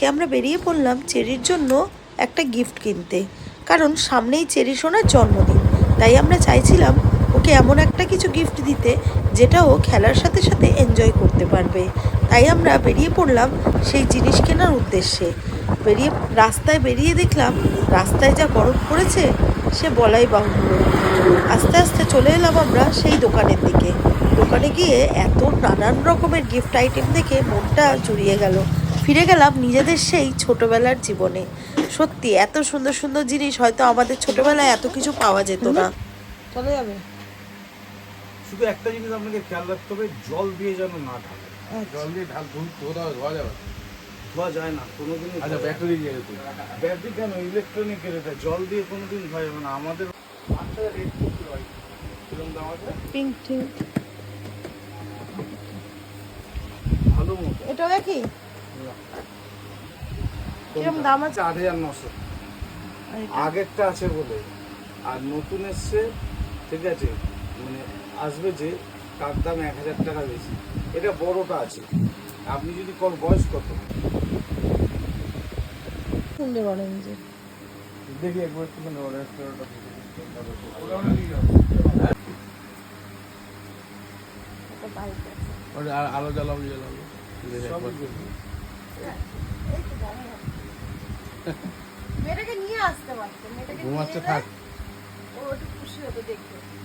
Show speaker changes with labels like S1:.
S1: আজকে আমরা বেরিয়ে পড়লাম চেরির জন্য একটা গিফট কিনতে, কারণ সামনেই চেরি সোনার জন্মদিন। তাই আমরা চাইছিলাম ওকে এমন একটা কিছু গিফট দিতে যেটা ও খেলার সাথে সাথে এনজয় করতে পারবে। তাই আমরা বেরিয়ে পড়লাম সেই জিনিস কেনার উদ্দেশ্যে। রাস্তায় বেরিয়ে দেখলাম রাস্তায় যা গরম পড়েছে সে বলাই বাহুল্য। আস্তে আস্তে চলে এলাম আমরা সেই দোকানের দিকে। দোকানে গিয়ে এত নানান রকমের গিফট আইটেম দেখে মনটা জুড়িয়ে গেল। ফিরে গেলাম নিজেদের সেই ছোটবেলার জীবনে। সত্যি এত সুন্দর সুন্দর জিনিস হয়তো আমাদের ছোটবেলায় এত কিছু পাওয়া যেত না। চলে যাবে।
S2: শুধু একটা জিনিস আপনাকে খেয়াল রাখতে হবে, জল দিয়ে যেন না ঢালে।
S3: জল দিয়ে ঢাল ধোয়া যাবে,
S2: ধোয়া যায় না কোনোদিন।
S3: আচ্ছা ব্যাটারি দিয়ে
S2: ব্যাটারি কেন, ইলেকট্রনিকের এটা, জল দিয়ে কোনোদিন ধোয়া যাবে না। আমাদের
S1: পিঙ্ক টিঙ্ক
S2: ভালো মতো
S1: এটাও একই। কিরকম দাম আছে?
S2: 8,900 আগেরটা আছে বলে, আর নতুন এসছে, ঠিক আছে, মানে আসবে যে তার দাম 1,000 টাকা বেশি। এটা বড়টা আছে। আপনি যদি বয়স কত
S1: সুন্দর অরেঞ্জের।
S3: দেখি একবার একটু আলো জ্বালাবো
S1: মেয়েটাকে নিয়ে আসতে পারতো, মেয়েটাকে
S3: ঘুমাচ্ছে থাক।
S1: ও একটু খুশি হতো দেখে।